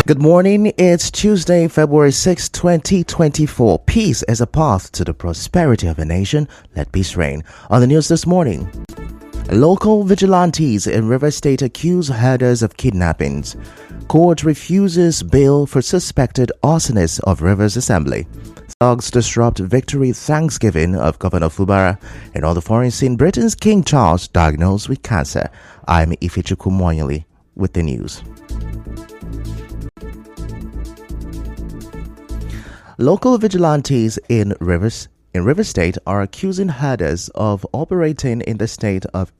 Good morning. It's Tuesday, February 6, 2024. Peace is a path to the prosperity of a nation. Let peace reign. On the news this morning, local vigilantes in River State accuse herders of kidnappings. Court refuses bail for suspected arsonist of Rivers Assembly. Thugs disrupt victory Thanksgiving of Governor Fubara. And on the foreign scene, Britain's King Charles diagnosed with cancer. I'm Ifechukwu Moyoli with the news. Local vigilantes in River State are accusing herders operating in the state of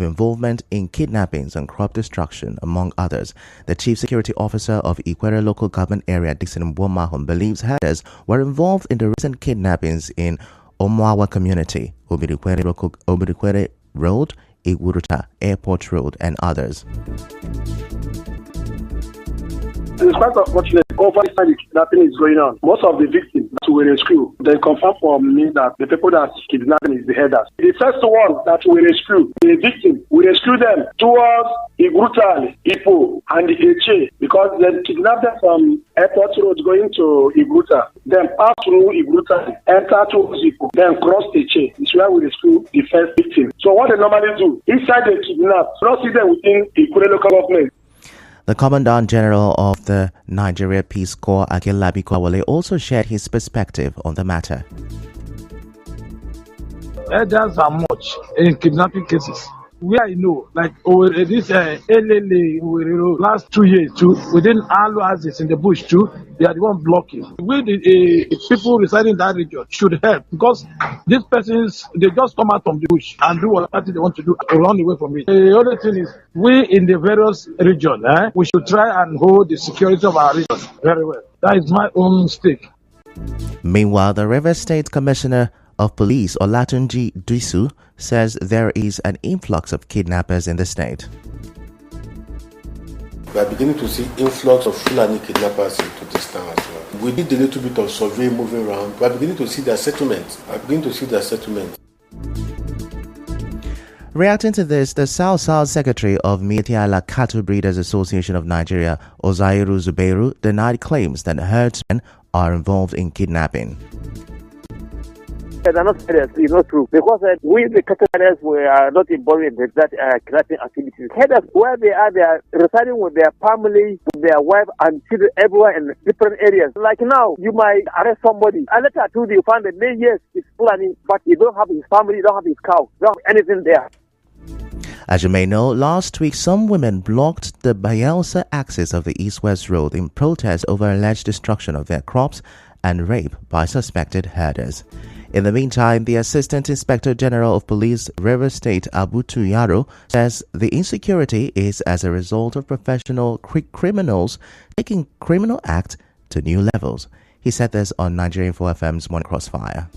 involvement in kidnappings and crop destruction, among others. The chief security officer of Ikwere local government area, Dixon Mbomahon, believes herders were involved in the recent kidnappings in Omuawa community, Obidikwere Road, Iguruta Airport Road, and others. In spite of what over the time the kidnapping is going on, most of the victims that we rescue, they confirm for me that the people that kidnapping is the herders. The first one that we rescue, the victim, we rescue them towards Iguruta, Ipo, and the Eche, because they kidnap them from Airport Road going to Iguruta, then pass through Iguruta, enter towards Ipo, then cross Eche. This is where we rescue the first victim. So what they normally do, inside the kidnap, not see them within Ikwere local government. The Commandant General of the Nigeria Peace Corps, Akelabi Kwawale, also shared his perspective on the matter. Herders are much in kidnapping cases. Where I know, like this LLA last 2 years too, within Alu Aziz in the bush too, they are the one blocking. We the people residing in that region should help, because these persons, they just come out from the bush and do whatever they want to do, run away from it. The other thing is, we in the various regions, we should try and hold the security of our region very well. That is my own stake. Meanwhile, the River State Commissioner of Police, Olatunji Disu, says there is an influx of kidnappers in the state. We are beginning to see influx of Fulani kidnappers into this town as well. We did a little bit of survey moving around. We are beginning to see their settlements. Reacting to this, the South Secretary of Mietiala Cattle Breeders Association of Nigeria, Ozairu Zubeiru, denied claims that herdsmen are involved in kidnapping. They are not serious. It's not true. Because we, the cattle herders, we are not involved in that kidnapping activities. Herders, where they are residing with their family, with their wife, and children everywhere in different areas. Like now, you might arrest somebody. And later, too, you find that, yes, it's planning, but you don't have his family, you don't have his cow, you don't have anything there. As you may know, last week some women blocked the Bayelsa axis of the East-West Road in protest over alleged destruction of their crops and rape by suspected herders. In the meantime, the Assistant Inspector General of Police, River State, Abutu Yaro, says the insecurity is as a result of professional criminals taking criminal act to new levels. He said this on Nigerian 4FM's Morning Crossfire.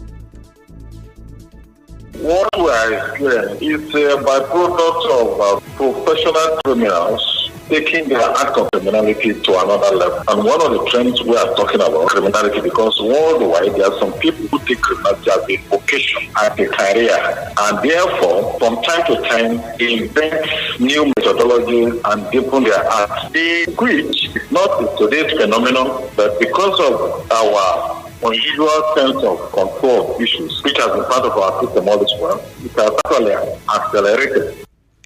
What we are experiencing is a byproduct of professional criminals taking their act of criminality to another level. And one of the trends we are talking about criminality, because worldwide there are some people who take criminality as a vocation, as a career, and therefore from time to time they invent new methodologies and deepen their acts. The which is not today's phenomenon, but because of our unusual sense of control of issues, which has been part of our system all this while, it has actually accelerated.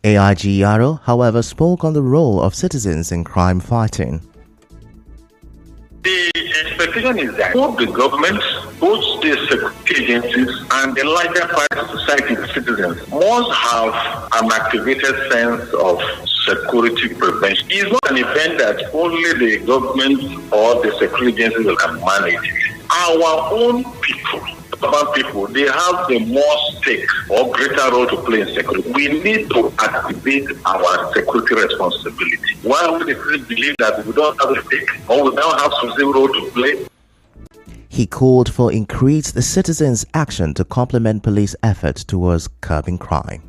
AIG Yaro, however, spoke on the role of citizens in crime fighting. The expectation is that both the government, both the security agencies, and the larger part of society, the citizens, must have an activated sense of security prevention. It's not an event that only the government or the security agencies can manage. Our own people, urban people, they have the more stake or greater role to play in security. We need to activate our security responsibility. While we believe that we don't have a stake or we don't have some role to play. He called for increased citizens' action to complement police efforts towards curbing crime.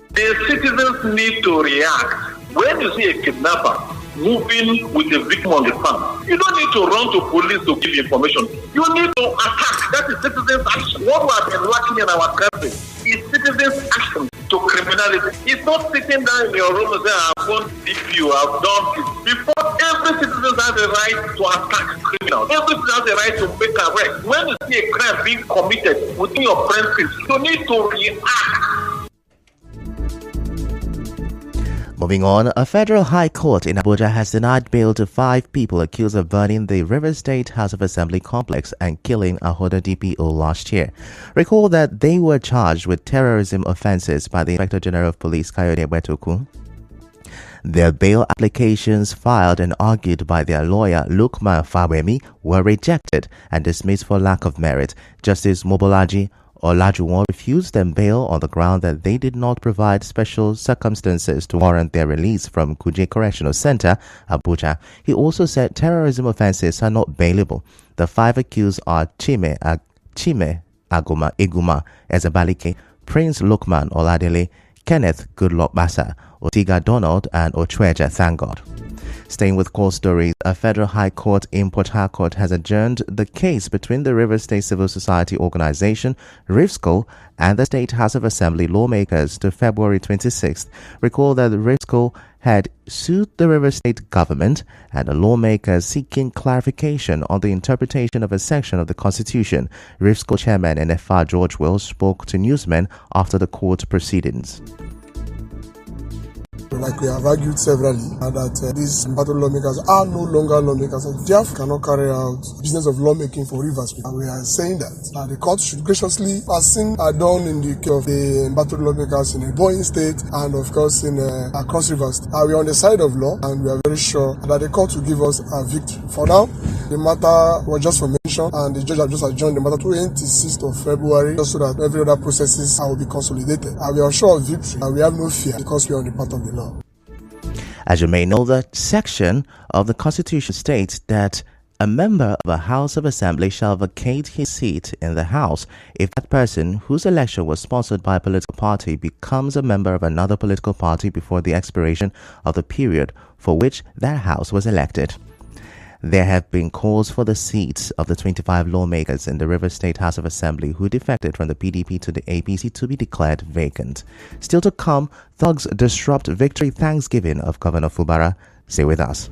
The citizens need to react. When you see a kidnapper moving with a victim on the farm, you don't need to run to police to give information. You need to attack. That is citizens' action. What we have been lacking in our country is citizens' action to criminality. It's not sitting down in your room and saying, I'm going to beat you, I've done this. Before, every citizen has a right to attack criminals. Every citizen has a right to make arrest. When you see a crime being committed within your premises, you need to react. Moving on, a federal high court in Abuja has denied bail to 5 people accused of burning the River State House of Assembly complex and killing a Hoda DPO last year. Recall that they were charged with terrorism offenses by the Inspector General of Police, Kayode Wetoku. Their bail applications filed and argued by their lawyer Lukman Fawemi were rejected and dismissed for lack of merit. Justice Mobolaji Olajuwon refused them bail on the ground that they did not provide special circumstances to warrant their release from Kuje Correctional Center, Abuja. He also said terrorism offenses are not bailable. The 5 accused are Chime Iguma Ezebalike, Prince Lukman Oladele, Kenneth Goodluck Basa, Otiga Donald, and Ochweja Thangod. Staying with court stories, a federal high court in Port Harcourt has adjourned the case between the River State Civil Society Organization, RIFSCO, and the State House of Assembly lawmakers to February 26th. Recall that the RIFSCO had sued the River State government and the lawmakers seeking clarification on the interpretation of a section of the Constitution. RIFSCO chairman NFR George Wills spoke to newsmen after the court proceedings. Like we have argued severally, that these battle lawmakers are no longer lawmakers and therefore cannot carry out business of lawmaking for Rivers. And we are saying that the court should graciously, as seen done in the case of the battle lawmakers in a Boeing state and of course in across Rivers. We are on the side of law and we are very sure that the court will give us a victory. For now, the matter was just for mention and the judge has just adjourned the matter to 26th of February just so that every other processes will be consolidated. We are sure of victory and we have no fear because we are on the part of the law. As you may know, the section of the Constitution states that a member of a House of Assembly shall vacate his seat in the House if that person whose election was sponsored by a political party becomes a member of another political party before the expiration of the period for which that House was elected. There have been calls for the seats of the 25 lawmakers in the River State House of Assembly who defected from the PDP to the APC to be declared vacant. Still to come, thugs disrupt victory Thanksgiving of Governor Fubara. Stay with us.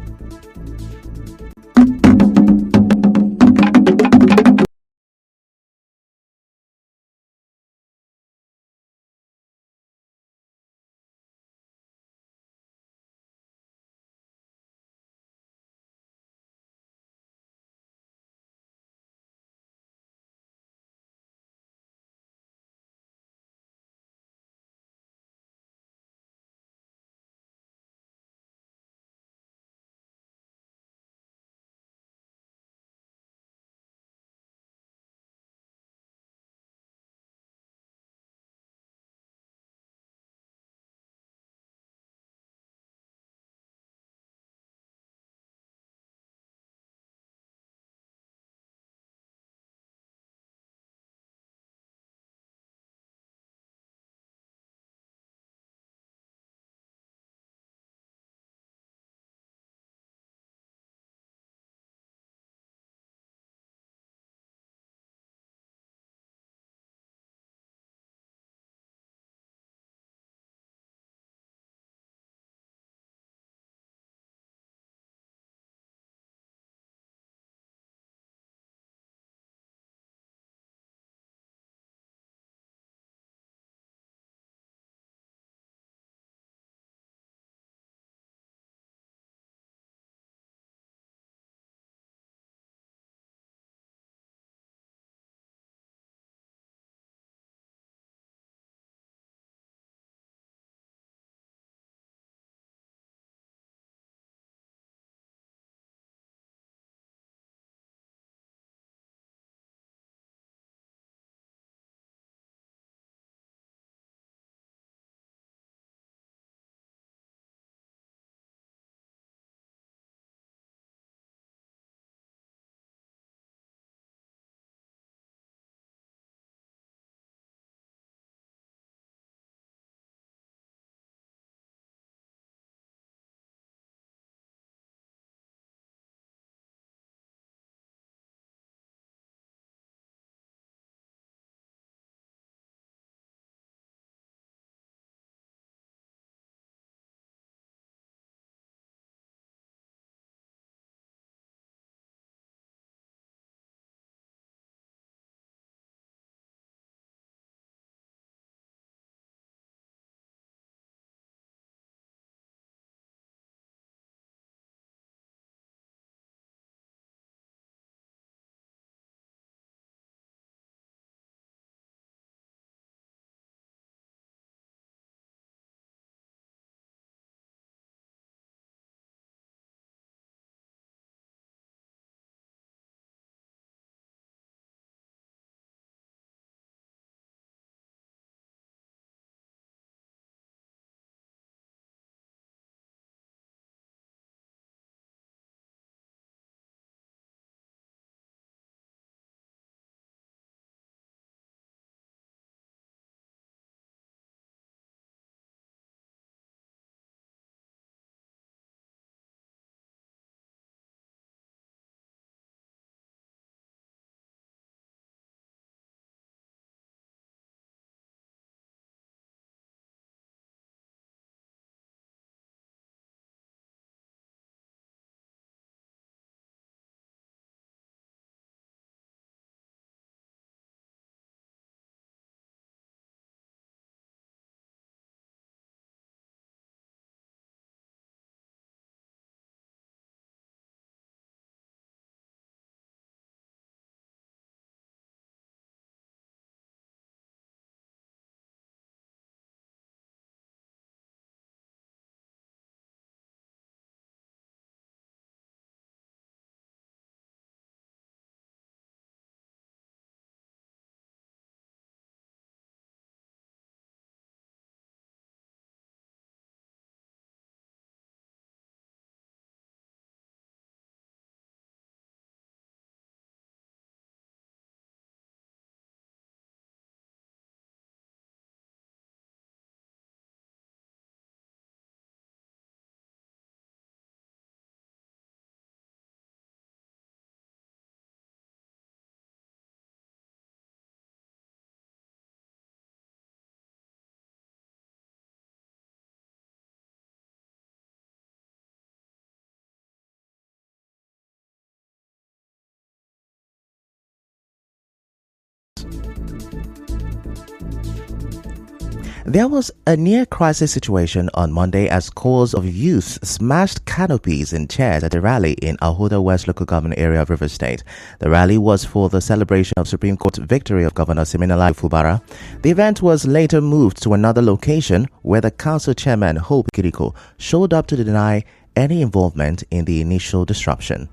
There was a near-crisis situation on Monday as scores of youth smashed canopies and chairs at a rally in Ahoda West local government area of River State. The rally was for the celebration of Supreme Court victory of Governor Siminalayi Fubara. The event was later moved to another location where the council chairman Hope Kiriko showed up to deny any involvement in the initial disruption.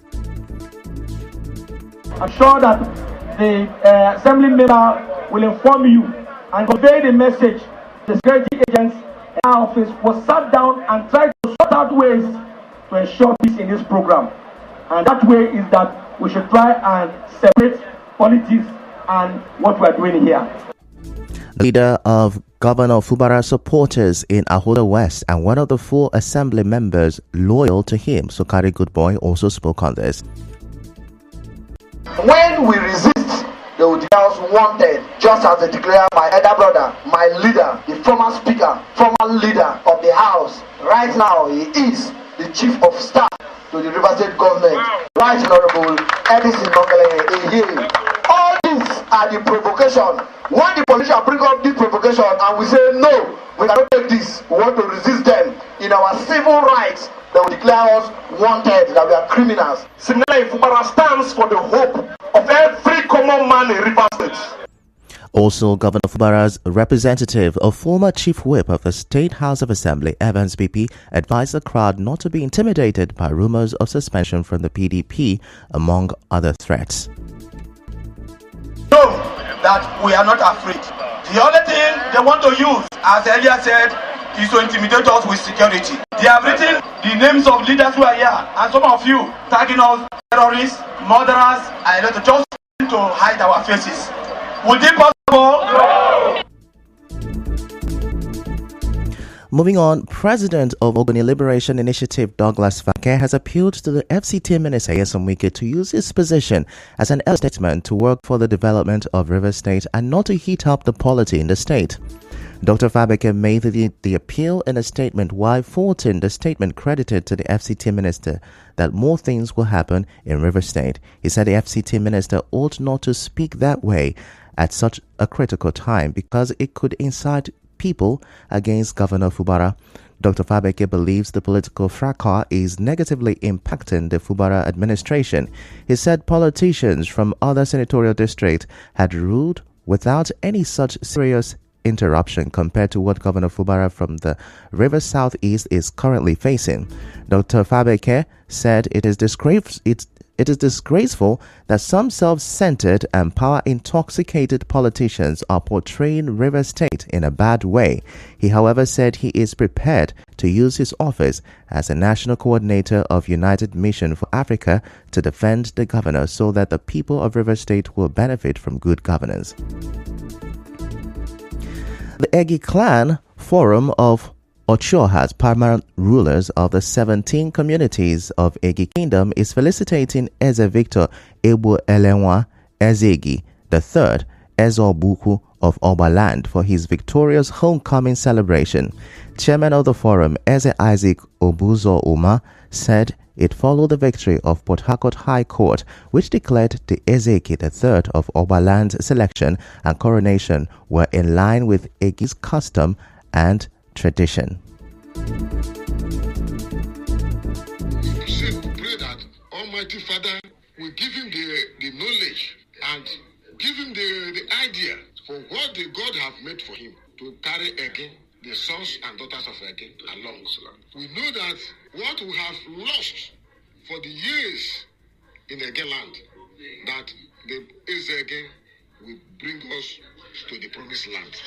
I'm sure that the assembly member will inform you and convey the message. The security agents in our office will sat down and try to sort out ways to ensure peace in this program. And that way is that we should try and separate politics and what we are doing here. The leader of Governor Fubara's supporters in Ahoda West and one of the 4 assembly members loyal to him, Sokari Goodboy, also spoke on this. When we resist, they will declare us wanted, just as they declare my elder brother, my leader, the former speaker, former leader of the house. Right now, he is the chief of staff to the River State government. Right, Honorable Edison Mongale. All these are the provocation. When the politicians bring up this provocation and we say no, we cannot take this, we want to resist them in our civil rights, they will declare us wanted, that we are criminals. Siminalayi Fubara stands for the hope of every common man in River State. Also, Governor Fubara's representative, a former chief whip of the State House of Assembly, Evans BP, advised the crowd not to be intimidated by rumors of suspension from the PDP, among other threats. Know that we are not afraid. The only thing they want to use, as earlier said, is to intimidate us with security. They have written the names of leaders who are here, and some of you tagging us terrorists, murderers, and just to hide our faces. Would it possible? No. Moving on, President of Ogoni Liberation Initiative Douglas Fake has appealed to the FCT Minister Nyesom Wike to use his position as an elder statesman to work for the development of River State and not to heat up the polity in the state. Dr. Fabeke made the appeal in a statement while faulting the statement credited to the FCT minister that more things will happen in River State. He said the FCT minister ought not to speak that way at such a critical time because it could incite people against Governor Fubara. Dr. Fabeke believes the political fracas is negatively impacting the Fubara administration. He said politicians from other senatorial districts had ruled without any such serious interruption compared to what Governor Fubara from the River Southeast is currently facing. Dr. Fabeke said it is disgraceful that some self-centered and power-intoxicated politicians are portraying River State in a bad way. He, however, said he is prepared to use his office as a national coordinator of United Mission for Africa to defend the governor so that the people of River State will benefit from good governance. The Egi Clan Forum of Ochoa's paramount rulers of the 17 communities of Egi Kingdom is felicitating Eze Victor Ebu Elenwa Ezegi III, Ezeobuku of Obaland, for his victorious homecoming celebration. Chairman of the forum, Eze Isaac Obuzo Uma, said it followed the victory of Port Harcourt High Court, which declared the Ezeki III of Obaland's selection and coronation were in line with Egi's custom and tradition. We pray that Almighty Father will give him the knowledge and give him the idea for what the God have made for him to carry again the sons and daughters of again along. We know that what we have lost for the years in Ege land, that the Eze will bring us to the promised land.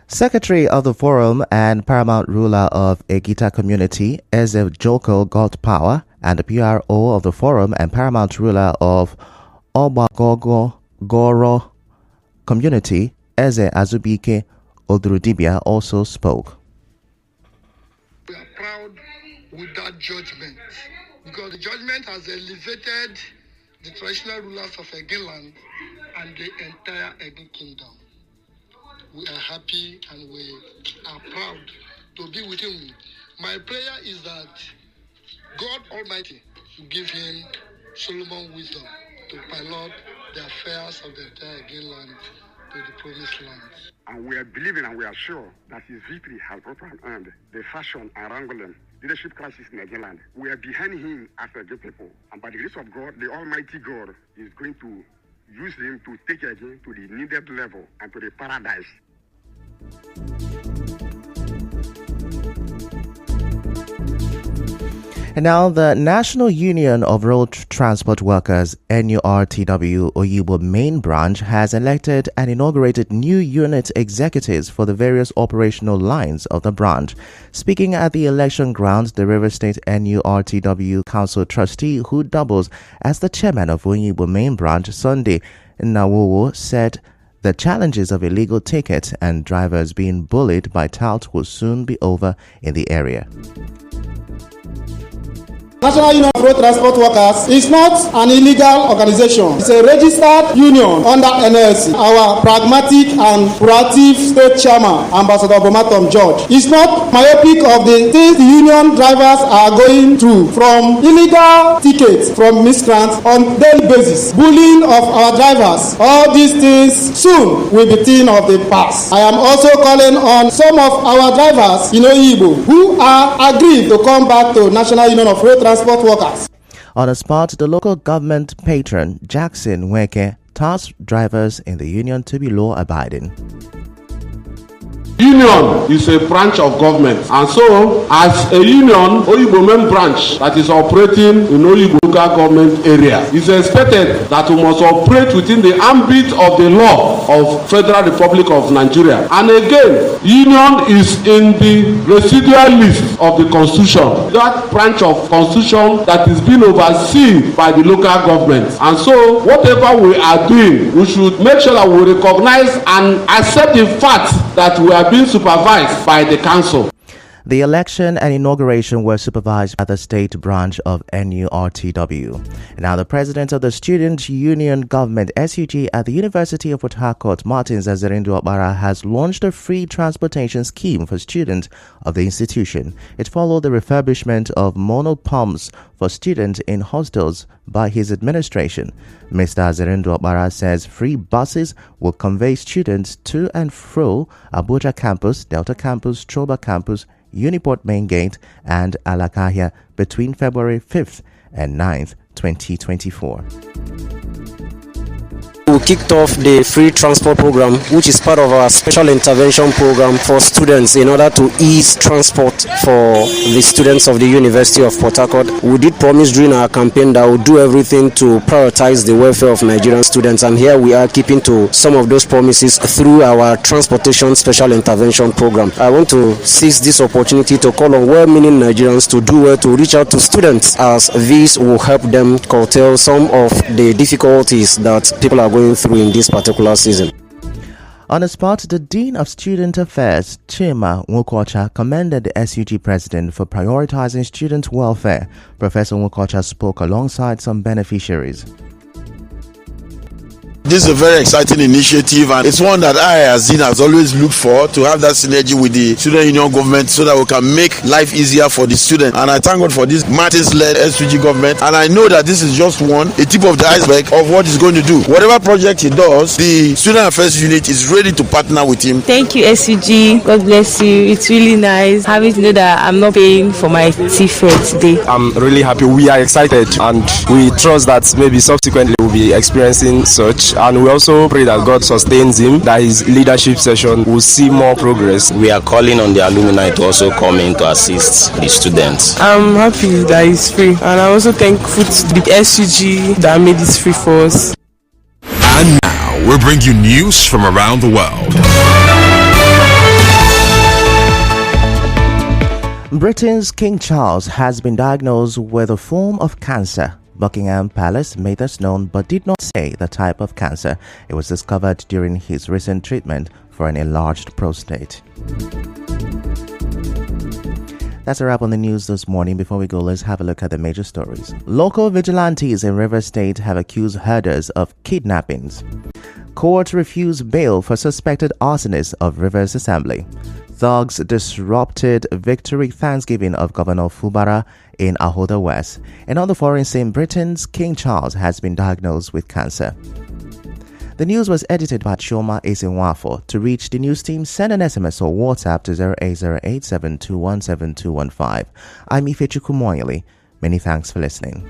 Secretary of the Forum and paramount ruler of Egita community, Eze Joko God Power, and the PRO of the Forum and paramount ruler of Obagogo Goro community, Eze Azubike Odrudibia, also spoke. We are proud with that judgment because the judgment has elevated the traditional rulers of Ege land and the entire Ege kingdom. We are happy and we are proud to be with him. My prayer is that God Almighty will give him Solomon wisdom to pilot the affairs of the entire Again land to the promised land. And we are believing and we are sure that his victory has brought to an end the fashion and wrangling leadership crisis in Again land. We are behind him as a good people. And by the grace of God, the Almighty God is going to use him to take Again to the needed level and to the paradise. And now the National Union of Road Transport Workers, NURTW Oyibo Main Branch, has elected and inaugurated new unit executives for the various operational lines of the branch. Speaking at the election grounds, the River State NURTW Council trustee, who doubles as the chairman of Oyibo Main Branch, Sunday Nawowo, said the challenges of illegal tickets and drivers being bullied by touts will soon be over in the area. National Union of Road Transport Workers is not an illegal organization. It's a registered union under NLC. Our pragmatic and proactive state chairman, Ambassador Bomatom George, is not myopic of the things the union drivers are going through, from illegal tickets from miscreants on daily basis, bullying of our drivers. All these things soon will be thing of the past. I am also calling on some of our drivers in Oyibo who are agreed to come back to National Union of Road Transport Workers. On the spot, the local government patron, Jackson Weke, tasked drivers in the union to be law-abiding. Union is a branch of government, and so as a union, Oyibo Main Branch that is operating in Oyibo local government area, is expected that we must operate within the ambit of the law of Federal Republic of Nigeria. And again, union is in the residual list of the constitution, that branch of constitution that is being overseen by the local government. And so whatever we are doing, we should make sure that we recognize and accept the fact that we are being supervised by the council. The election and inauguration were supervised by the state branch of NURTW. Now, the president of the Student Union Government SUG at the University of Port Harcourt, Martin Zazerindu Okpara, has launched a free transportation scheme for students of the institution. It followed the refurbishment of monopumps for students in hostels by his administration. Mr. Zazerindu Okpara says free buses will convey students to and fro Abuja campus, Delta campus, Troba campus, Uniport Main Gate and Alakahia between February 5th and 9th, 2024. We kicked off the free transport program, which is part of our special intervention program for students in order to ease transport for the students of the University of Port Harcourt. We did promise during our campaign that we'll do everything to prioritize the welfare of Nigerian students, and here we are keeping to some of those promises through our transportation special intervention program. I want to seize this opportunity to call on well-meaning Nigerians to do well to reach out to students, as this will help them curtail some of the difficulties that people are going through in this particular season. On the spot, the Dean of Student Affairs, Chima Nwokocha, commended the SUG president for prioritizing student welfare. Professor Nwokocha spoke alongside some beneficiaries. This is a very exciting initiative, and it's one that I, as Dean, has always looked for, to have that synergy with the student union government so that we can make life easier for the student. And I thank God for this Martins-led SUG government, and I know that this is just a tip of the iceberg of what he's going to do. Whatever project he does, the student affairs unit is ready to partner with him. Thank you, SUG. God bless you. It's really nice having to know that I'm not paying for my seafare today. I'm really happy. We are excited, and we trust that maybe subsequently we'll be experiencing such. And we also pray that God sustains him, that his leadership session will see more progress. We are calling on the alumni to also come in to assist the students. I'm happy that it's free, and I'm also thankful to the SUG that made this free for us. And now we'll bring you news from around the world. Britain's King Charles has been diagnosed with a form of cancer. Buckingham Palace made this known but did not say the type of cancer. It was discovered during his recent treatment for an enlarged prostate. That's a wrap on the news this morning. Before we go, let's have a look at the major stories. Local vigilantes in River State have accused herders of kidnappings. Court refused bail for suspected arsonist of Rivers Assembly. Thugs disrupted victory Thanksgiving of Governor Fubara in Ahoda West. And on the foreign scene, Britain's King Charles has been diagnosed with cancer. The news was edited by Chioma Ezenwafo. To reach the news team, send an SMS or WhatsApp to 0808-721-7215. I'm Ifechukwu Moyeli. Many thanks for listening.